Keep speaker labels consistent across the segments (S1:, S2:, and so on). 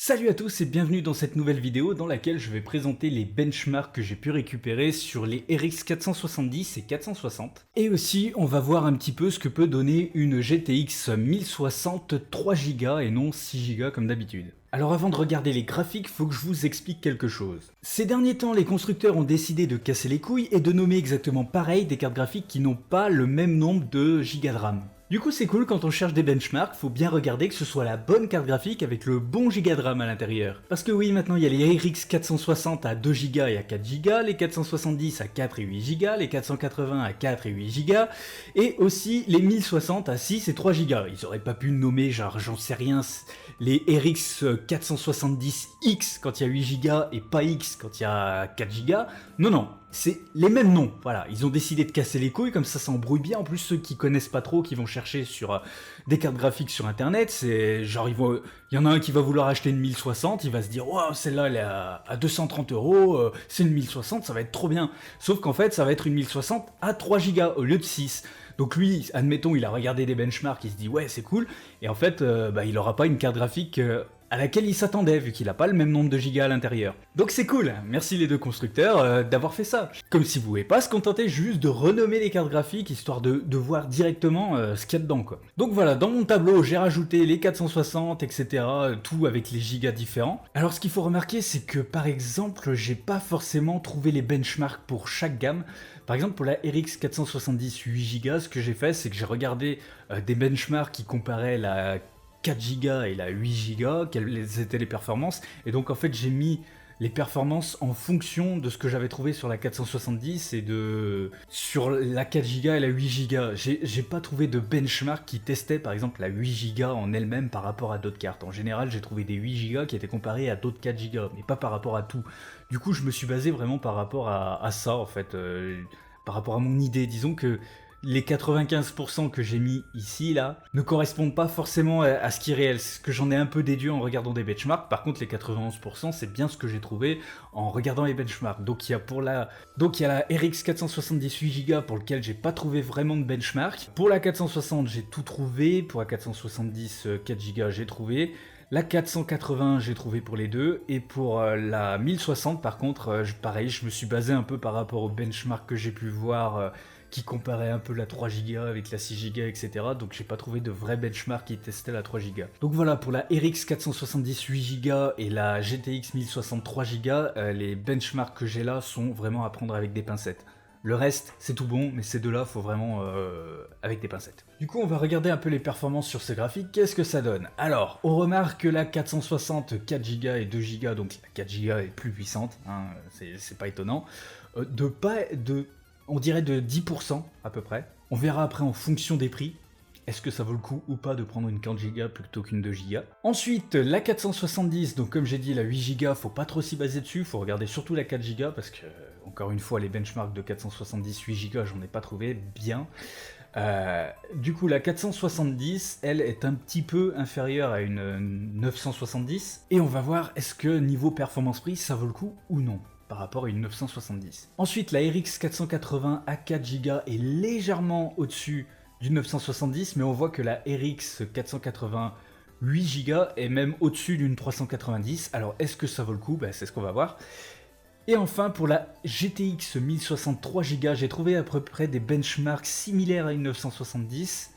S1: Salut à tous et bienvenue dans cette nouvelle vidéo dans laquelle je vais présenter les benchmarks que j'ai pu récupérer sur les RX 470 et 460. Et aussi on va voir un petit peu ce que peut donner une GTX 1060 3Go et non 6Go comme d'habitude. Alors avant de regarder les graphiques, faut que je vous explique quelque chose. Ces derniers temps, les constructeurs ont décidé de casser les couilles et de nommer exactement pareil des cartes graphiques qui n'ont pas le même nombre de gigas de RAM. Du coup c'est cool quand on cherche des benchmarks, faut bien regarder que ce soit la bonne carte graphique avec le bon giga de RAM à l'intérieur. Parce que oui, maintenant il y a les RX 460 à 2Go et à 4Go, les 470 à 4 et 8Go, les 480 à 4 et 8Go, et aussi les 1060 à 6 et 3Go. Ils auraient pas pu nommer genre j'en sais rien, les RX 470X quand il y a 8Go et pas X quand il y a 4Go. Non, c'est les mêmes noms, voilà, ils ont décidé de casser les couilles, comme ça embrouille bien. En plus ceux qui connaissent pas trop, qui vont chercher sur des cartes graphiques sur internet, c'est genre il y en a un qui va vouloir acheter une 1060, il va se dire waouh, celle-là elle est à 230 €, c'est une 1060, ça va être trop bien. Sauf qu'en fait ça va être une 1060 à 3Go au lieu de 6. Donc lui, admettons, il a regardé des benchmarks, il se dit ouais c'est cool, et en fait il aura pas une carte graphique à laquelle il s'attendait, vu qu'il n'a pas le même nombre de gigas à l'intérieur. Donc c'est cool, merci les deux constructeurs d'avoir fait ça. Comme si vous pouvez pas se contenter juste de renommer les cartes graphiques, histoire de voir directement ce qu'il y a dedans, quoi. Donc voilà, dans mon tableau, j'ai rajouté les 460, etc., tout avec les gigas différents. Alors ce qu'il faut remarquer, c'est que par exemple, j'ai pas forcément trouvé les benchmarks pour chaque gamme. Par exemple, pour la RX 470 8Go, ce que j'ai fait, c'est que j'ai regardé des benchmarks qui comparaient la 4Go et la 8Go, quelles étaient les performances, et donc en fait j'ai mis les performances en fonction de ce que j'avais trouvé sur la 470 et sur la 4Go et la 8Go. J'ai pas trouvé de benchmark qui testait par exemple la 8Go en elle-même par rapport à d'autres cartes. En général, j'ai trouvé des 8Go qui étaient comparés à d'autres 4Go, mais pas par rapport à tout. Du coup, je me suis basé vraiment par rapport à ça en fait, par rapport à mon idée. Disons que les 95% que j'ai mis ici, là, ne correspondent pas forcément à ce qui est réel. C'est ce que j'en ai un peu déduit en regardant des benchmarks. Par contre, les 91%, c'est bien ce que j'ai trouvé en regardant les benchmarks. Donc il y a la RX 470 8Go pour lequel j'ai pas trouvé vraiment de benchmark. Pour la 460, j'ai tout trouvé. Pour la 470 4Go, j'ai trouvé. La 480, j'ai trouvé pour les deux, et pour la 1060, par contre, pareil, je me suis basé un peu par rapport aux benchmarks que j'ai pu voir, qui comparaient un peu la 3Go avec la 6Go, etc. Donc j'ai pas trouvé de vrai benchmark qui testait la 3Go. Donc voilà, pour la RX 470 8Go et la GTX 1060 3Go, les benchmarks que j'ai là sont vraiment à prendre avec des pincettes. Le reste, c'est tout bon, mais ces deux-là, faut vraiment avec des pincettes. Du coup, on va regarder un peu les performances sur ce graphique. Qu'est-ce que ça donne? Alors, on remarque que la 460 4Go et 2Go, donc la 4Go est plus puissante, hein, c'est pas étonnant, on dirait de 10% à peu près. On verra après en fonction des prix. Est-ce que ça vaut le coup ou pas de prendre une 4Go plutôt qu'une 2Go? Ensuite, la 470, donc comme j'ai dit, la 8Go, faut pas trop s'y baser dessus, faut regarder surtout la 4Go parce que, encore une fois, les benchmarks de 470 8Go, j'en ai pas trouvé bien. Du coup, la 470, elle est un petit peu inférieure à une 970, et on va voir est-ce que niveau performance-prix, ça vaut le coup ou non par rapport à une 970. Ensuite, la RX 480 à 4Go est légèrement au-dessus d'une 970, mais on voit que la RX 480 8Go est même au-dessus d'une 390. Alors est-ce que ça vaut le coup? C'est ce qu'on va voir. Et enfin, pour la GTX 1060 3Go, j'ai trouvé à peu près des benchmarks similaires à une 970.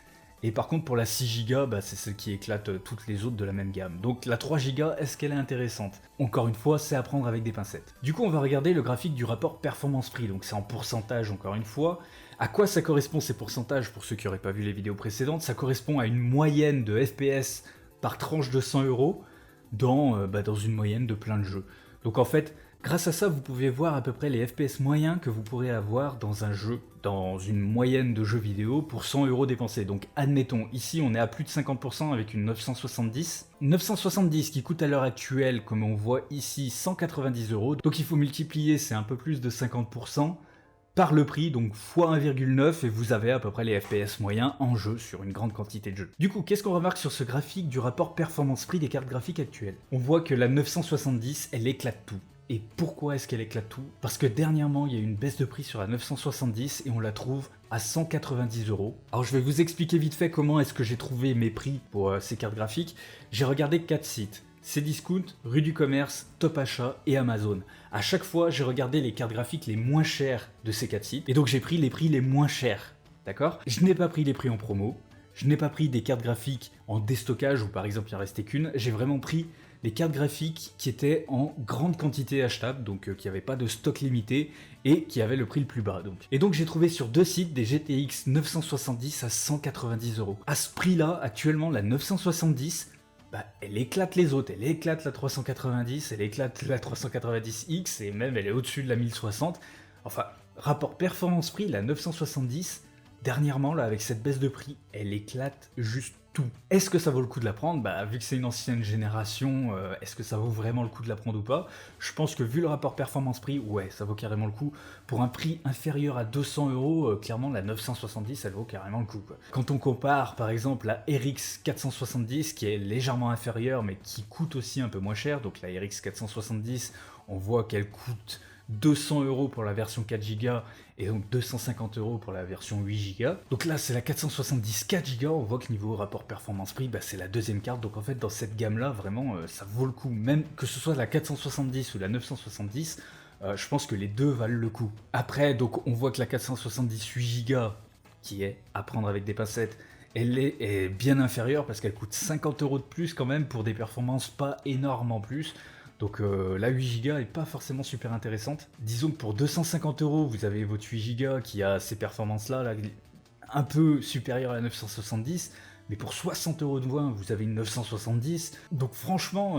S1: Et par contre, pour la 6Go, c'est celle qui éclate toutes les autres de la même gamme. Donc la 3Go, est-ce qu'elle est intéressante? Encore une fois, c'est à prendre avec des pincettes. Du coup, on va regarder le graphique du rapport performance-prix. Donc c'est en pourcentage, encore une fois. À quoi ça correspond ces pourcentages? Pour ceux qui n'auraient pas vu les vidéos précédentes, ça correspond à une moyenne de FPS par tranche de 100 € dans une moyenne de plein de jeux. Donc en fait, grâce à ça, vous pouvez voir à peu près les FPS moyens que vous pourrez avoir dans un jeu, dans une moyenne de jeux vidéo pour 100 € dépensés. Donc admettons, ici on est à plus de 50% avec une 970. 970 qui coûte à l'heure actuelle, comme on voit ici, 190 €. Donc il faut multiplier, c'est un peu plus de 50%. Par le prix, donc x 1,9, et vous avez à peu près les FPS moyens en jeu sur une grande quantité de jeux. Du coup, qu'est-ce qu'on remarque sur ce graphique du rapport performance-prix des cartes graphiques actuelles? On voit que la 970, elle éclate tout. Et pourquoi est-ce qu'elle éclate tout? Parce que dernièrement, il y a eu une baisse de prix sur la 970 et on la trouve à 190 €. Alors je vais vous expliquer vite fait comment est-ce que j'ai trouvé mes prix pour ces cartes graphiques. J'ai regardé 4 sites. Cdiscount, Rue du Commerce, Top Achat et Amazon. À chaque fois, j'ai regardé les cartes graphiques les moins chères de ces 4 sites et donc j'ai pris les prix les moins chers. D'accord? Je n'ai pas pris les prix en promo, je n'ai pas pris des cartes graphiques en déstockage où par exemple il en restait qu'une, j'ai vraiment pris les cartes graphiques qui étaient en grande quantité achetable, donc qui n'avaient pas de stock limité et qui avaient le prix le plus bas. Et donc j'ai trouvé sur 2 sites des GTX 970 à 190 euros. À ce prix-là, actuellement, la 970, elle éclate les autres. Elle éclate la 390, elle éclate la 390X et même elle est au-dessus de la 1060. Enfin, rapport performance-prix, la 970, dernièrement, là, avec cette baisse de prix, elle éclate juste tout. Est-ce que ça vaut le coup de la prendre? Vu que c'est une ancienne génération, est-ce que ça vaut vraiment le coup de la prendre ou pas? Je pense que vu le rapport performance-prix, ouais, ça vaut carrément le coup. Pour un prix inférieur à 200 euros, clairement, la 970, elle vaut carrément le coup, quoi. Quand on compare, par exemple, la RX 470, qui est légèrement inférieure, mais qui coûte aussi un peu moins cher, donc la RX 470, on voit qu'elle coûte 200 euros pour la version 4Go et donc 250 euros pour la version 8Go. Donc là, c'est la 470 4Go. On voit que niveau rapport performance-prix, c'est la deuxième carte. Donc en fait, dans cette gamme-là, vraiment, ça vaut le coup. Même que ce soit la 470 ou la 970, je pense que les deux valent le coup. Après, donc on voit que la 470 8Go, qui est à prendre avec des pincettes, elle est bien inférieure parce qu'elle coûte 50 euros de plus quand même pour des performances pas énormes en plus. Donc la 8Go est pas forcément super intéressante. Disons que pour 250 euros, vous avez votre 8Go qui a ces performances-là, là, un peu supérieures à la 970, mais pour 60 euros de moins, vous avez une 970. Donc franchement,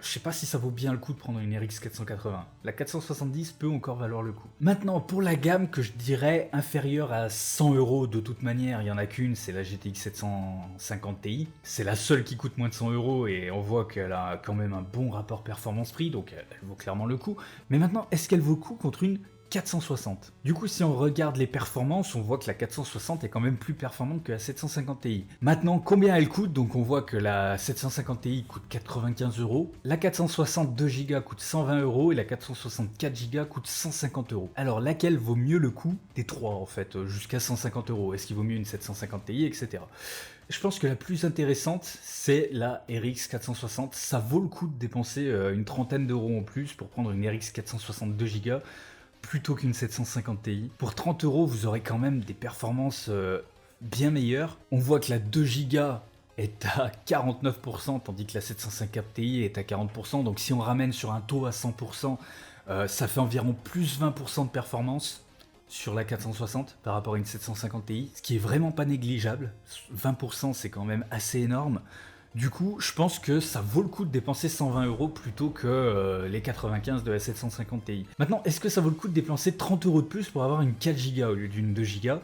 S1: je sais pas si ça vaut bien le coup de prendre une RX 480. La 470 peut encore valoir le coup. Maintenant, pour la gamme que je dirais inférieure à 100 euros, de toute manière, il y en a qu'une, c'est la GTX 750 Ti. C'est la seule qui coûte moins de 100 euros et on voit qu'elle a quand même un bon rapport performance-prix, donc elle vaut clairement le coup. Mais maintenant, est-ce qu'elle vaut le coup contre une 460. Du coup, si on regarde les performances, on voit que la 460 est quand même plus performante que la 750 Ti. Maintenant, combien elle coûte? Donc on voit que la 750 Ti coûte 95 euros, la 460 2Go coûte 120 euros et la 464 Go coûte 150 euros. Alors laquelle vaut mieux le coup des trois en fait, jusqu'à 150 euros? Est-ce qu'il vaut mieux une 750 Ti, etc. Je pense que la plus intéressante, c'est la RX 460. Ça vaut le coup de dépenser une trentaine d'euros en plus pour prendre une RX 460 2Go plutôt qu'une 750 Ti. Pour 30 euros, vous aurez quand même des performances bien meilleures. On voit que la 2Go est à 49%, tandis que la 750 Ti est à 40%. Donc si on ramène sur un taux à 100%, ça fait environ plus 20% de performance sur la 460 par rapport à une 750 Ti, ce qui est vraiment pas négligeable. 20%, c'est quand même assez énorme. Du coup, je pense que ça vaut le coup de dépenser 120 euros plutôt que les 95 de la 750 Ti. Maintenant, est-ce que ça vaut le coup de dépenser 30 euros de plus pour avoir une 4Go au lieu d'une 2Go?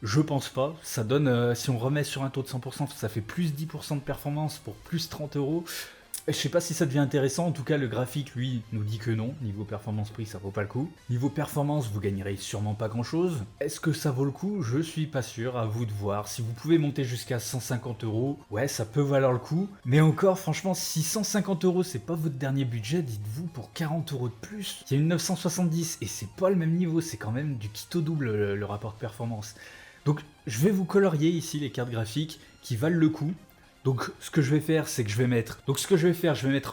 S1: Je pense pas. Ça donne, si on remet sur un taux de 100%, ça fait plus 10% de performance pour plus 30 euros. Je sais pas si ça devient intéressant, en tout cas le graphique lui nous dit que non, niveau performance prix ça vaut pas le coup. Niveau performance vous gagnerez sûrement pas grand chose. Est-ce que ça vaut le coup? Je suis pas sûr, à vous de voir. Si vous pouvez monter jusqu'à 150 euros, ouais ça peut valoir le coup. Mais encore franchement si 150 euros c'est pas votre dernier budget, dites-vous pour 40 euros de plus, il y a une 970 et c'est pas le même niveau, c'est quand même du kit au double le rapport de performance. Donc je vais vous colorier ici les cartes graphiques qui valent le coup. Donc ce que je vais faire, c'est que je vais mettre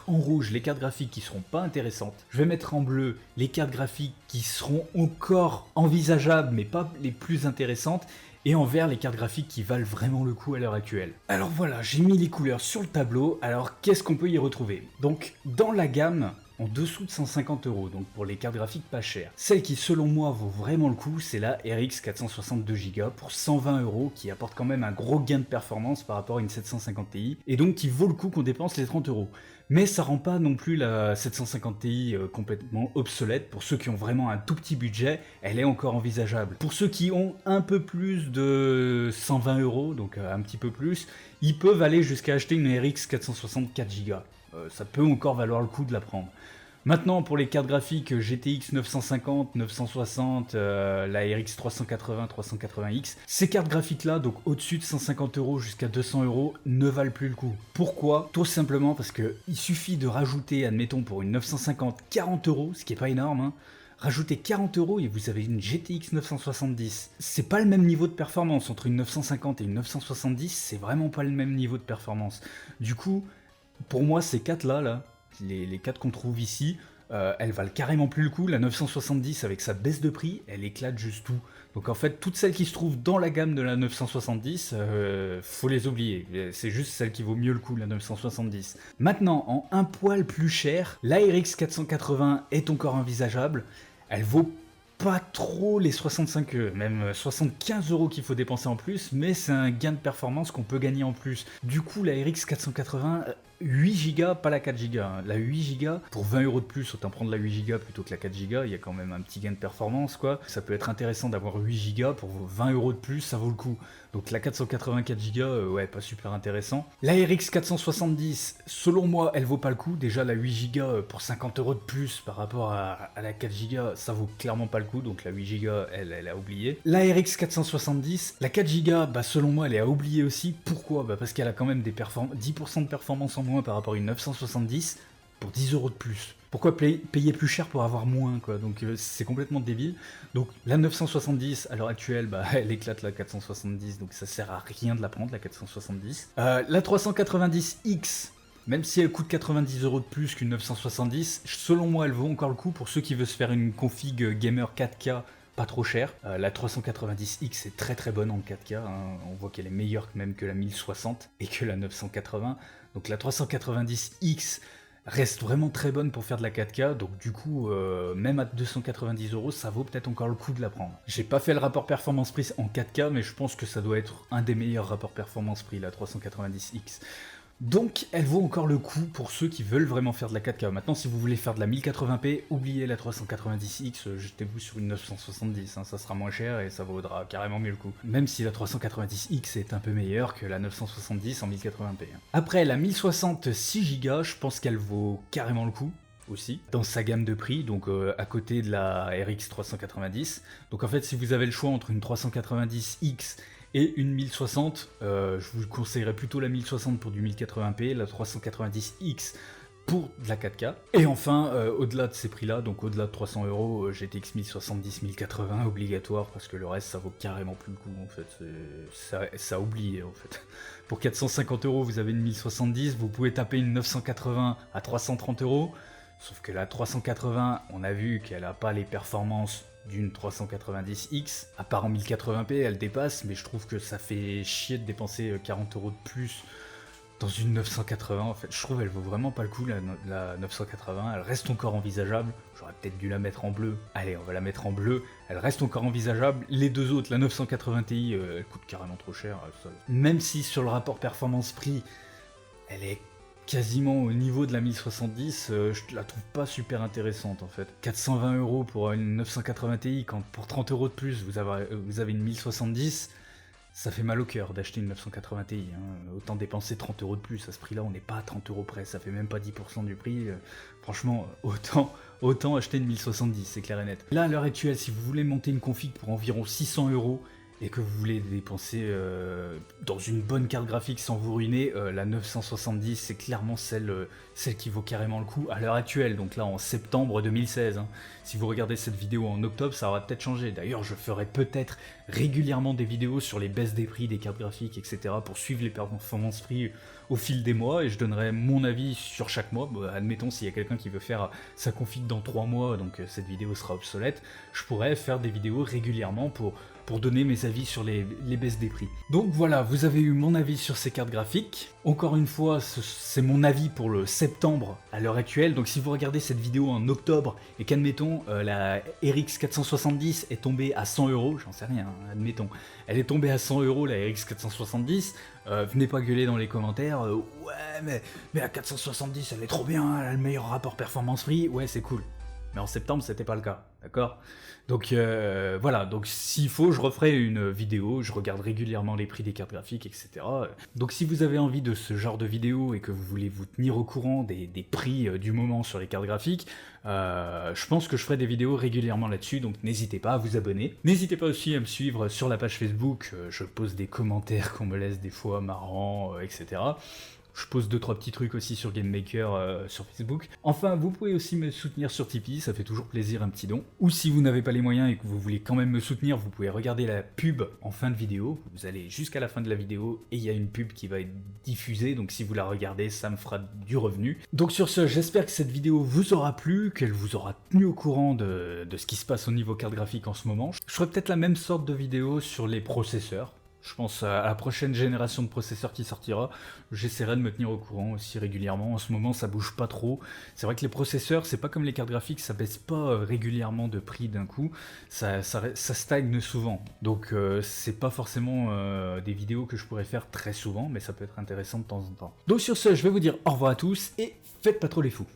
S1: en rouge les cartes graphiques qui seront pas intéressantes. Je vais mettre en bleu les cartes graphiques qui seront encore envisageables mais pas les plus intéressantes. Et en vert les cartes graphiques qui valent vraiment le coup à l'heure actuelle. Alors voilà, j'ai mis les couleurs sur le tableau. Alors qu'est-ce qu'on peut y retrouver? Donc dans la gamme, en dessous de 150 euros, donc pour les cartes graphiques pas chères. Celle qui selon moi vaut vraiment le coup, c'est la RX 462 Go pour 120 euros, qui apporte quand même un gros gain de performance par rapport à une 750 Ti, et donc qui vaut le coup qu'on dépense les 30 euros. Mais ça rend pas non plus la 750 Ti complètement obsolète. Pour ceux qui ont vraiment un tout petit budget, elle est encore envisageable. Pour ceux qui ont un peu plus de 120 euros, donc un petit peu plus, ils peuvent aller jusqu'à acheter une RX 464 Go. Ça peut encore valoir le coup de la prendre. Maintenant, pour les cartes graphiques GTX 950, 960, la RX 380, 380X, ces cartes graphiques-là, donc au-dessus de 150 euros jusqu'à 200 euros, ne valent plus le coup. Pourquoi? Tout simplement parce qu'il suffit de rajouter, admettons pour une 950, 40 euros, ce qui n'est pas énorme, hein. Rajoutez 40 euros et vous avez une GTX 970. C'est pas le même niveau de performance entre une 950 et une 970, c'est vraiment pas le même niveau de performance. Du coup, pour moi, ces 4 là, les 4 qu'on trouve ici, elles valent carrément plus le coup. La 970 avec sa baisse de prix, elle éclate juste tout. Donc en fait, toutes celles qui se trouvent dans la gamme de la 970, faut les oublier. C'est juste celle qui vaut mieux le coup, la 970. Maintenant, en un poil plus cher, la RX 480 est encore envisageable. Elle vaut pas trop les 65 même 75 € qu'il faut dépenser en plus, mais c'est un gain de performance qu'on peut gagner en plus. Du coup, la RX 480, 8 Go, pas la 4 Go. La 8 Go, pour 20 € de plus, autant prendre la 8 Go plutôt que la 4 Go, il y a quand même un petit gain de performance, quoi. Ça peut être intéressant d'avoir 8 Go pour 20 € de plus, ça vaut le coup. Donc la 484 Go, ouais, pas super intéressant. La RX 470, selon moi, elle vaut pas le coup. Déjà, la 8 Go pour 50 € de plus par rapport à la 4 Go, ça vaut clairement pas le coup. Donc la 8 Go, elle a oublié. La RX 470, la 4 Go, bah, selon moi, elle est à oublier aussi. Pourquoi? Bah, parce qu'elle a quand même 10% de performance en moins par rapport à une 970 pour 10 € de plus. Pourquoi payer plus cher pour avoir moins, quoi? Donc c'est complètement débile. Donc la 970 à l'heure actuelle, bah, elle éclate la 470, donc ça sert à rien de la prendre, la 470. La 390X, même si elle coûte 90 € de plus qu'une 970, selon moi elle vaut encore le coup pour ceux qui veulent se faire une config gamer 4K pas trop cher. La 390X est très très bonne en 4K, hein. On voit qu'elle est meilleure même que la 1060 et que la 980. Donc la 390X reste vraiment très bonne pour faire de la 4K, donc du coup, même à 290 €, ça vaut peut-être encore le coup de la prendre. J'ai pas fait le rapport performance-prix en 4K, mais je pense que ça doit être un des meilleurs rapports performance-prix, la 390X. Donc, elle vaut encore le coup pour ceux qui veulent vraiment faire de la 4K. Maintenant, si vous voulez faire de la 1080p, oubliez la 390X, jetez-vous sur une 970, hein, ça sera moins cher et ça vaudra carrément mieux le coup. Même si la 390X est un peu meilleure que la 970 en 1080p. Après, la 1060 6 Go, je pense qu'elle vaut carrément le coup aussi, dans sa gamme de prix, donc à côté de la RX 390. Donc en fait, si vous avez le choix entre une 390X et une 1060, je vous conseillerais plutôt la 1060 pour du 1080p, la 390X pour de la 4K. Et enfin, au-delà de ces prix-là, donc au-delà de 300 €, GTX 1070, 1080 obligatoire, parce que le reste, ça vaut carrément plus le coup, en fait. Ça a oublié, en fait. Pour 450 €, vous avez une 1070, vous pouvez taper une 980 à 330 €, sauf que la 380, on a vu qu'elle n'a pas les performances d'une 390X, à part en 1080p, elle dépasse, mais je trouve que ça fait chier de dépenser 40 € de plus dans une 980. En fait, je trouve qu'elle vaut vraiment pas le coup, la 980, elle reste encore envisageable. J'aurais peut-être dû la mettre en bleu. Allez, on va la mettre en bleu. Elle reste encore envisageable. Les deux autres, la 980 Ti, elle coûte carrément trop cher. Même si sur le rapport performance-prix, elle est quasiment au niveau de la 1070, je la trouve pas super intéressante en fait. 420 € pour une 980 Ti, quand pour 30 € de plus vous avez une 1070, ça fait mal au cœur d'acheter une 980 Ti. Hein. Autant dépenser 30 € de plus, à ce prix-là on n'est pas à 30 € près, ça fait même pas 10% du prix. Franchement, autant acheter une 1070, c'est clair et net. Là à l'heure actuelle, si vous voulez monter une config pour environ 600 € et que vous voulez dépenser dans une bonne carte graphique sans vous ruiner, la 970 c'est clairement celle qui vaut carrément le coup à l'heure actuelle, donc là en septembre 2016. Hein. Si vous regardez cette vidéo en octobre, ça aura peut-être changé. D'ailleurs, je ferai peut-être régulièrement des vidéos sur les baisses des prix des cartes graphiques, etc. pour suivre les performances prix au fil des mois, et je donnerai mon avis sur chaque mois. Bah, admettons, s'il y a quelqu'un qui veut faire sa config dans 3 mois, donc cette vidéo sera obsolète, je pourrais faire des vidéos régulièrement pour donner mes avis sur les baisses des prix. Donc voilà, vous avez eu mon avis sur ces cartes graphiques. Encore une fois, c'est mon avis pour le septembre à l'heure actuelle. Donc si vous regardez cette vidéo en octobre et qu'admettons la RX 470 est tombée à 100 €, j'en sais rien, hein, admettons, elle est tombée à 100 € la RX 470, venez pas gueuler dans les commentaires, ouais mais la 470 elle est trop bien, elle a le meilleur rapport performance-prix, ouais c'est cool. Mais en septembre, c'était pas le cas, d'accord? Donc voilà, donc s'il faut, je referai une vidéo, je regarde régulièrement les prix des cartes graphiques, etc. Donc si vous avez envie de ce genre de vidéo et que vous voulez vous tenir au courant des prix du moment sur les cartes graphiques, je pense que je ferai des vidéos régulièrement là-dessus, donc n'hésitez pas à vous abonner. N'hésitez pas aussi à me suivre sur la page Facebook, je pose des commentaires qu'on me laisse des fois marrants, etc. Je pose 2-3 petits trucs aussi sur GameMaker sur Facebook. Enfin, vous pouvez aussi me soutenir sur Tipeee, ça fait toujours plaisir un petit don. Ou si vous n'avez pas les moyens et que vous voulez quand même me soutenir, vous pouvez regarder la pub en fin de vidéo. Vous allez jusqu'à la fin de la vidéo et il y a une pub qui va être diffusée, donc si vous la regardez, ça me fera du revenu. Donc sur ce, j'espère que cette vidéo vous aura plu, qu'elle vous aura tenu au courant de ce qui se passe au niveau carte graphique en ce moment. Je ferai peut-être la même sorte de vidéo sur les processeurs. Je pense à la prochaine génération de processeurs qui sortira, j'essaierai de me tenir au courant aussi régulièrement. En ce moment, ça bouge pas trop. C'est vrai que les processeurs, c'est pas comme les cartes graphiques, ça baisse pas régulièrement de prix d'un coup. Ça stagne souvent. Donc, c'est pas forcément des vidéos que je pourrais faire très souvent, mais ça peut être intéressant de temps en temps. Donc sur ce, je vais vous dire au revoir à tous et faites pas trop les fous.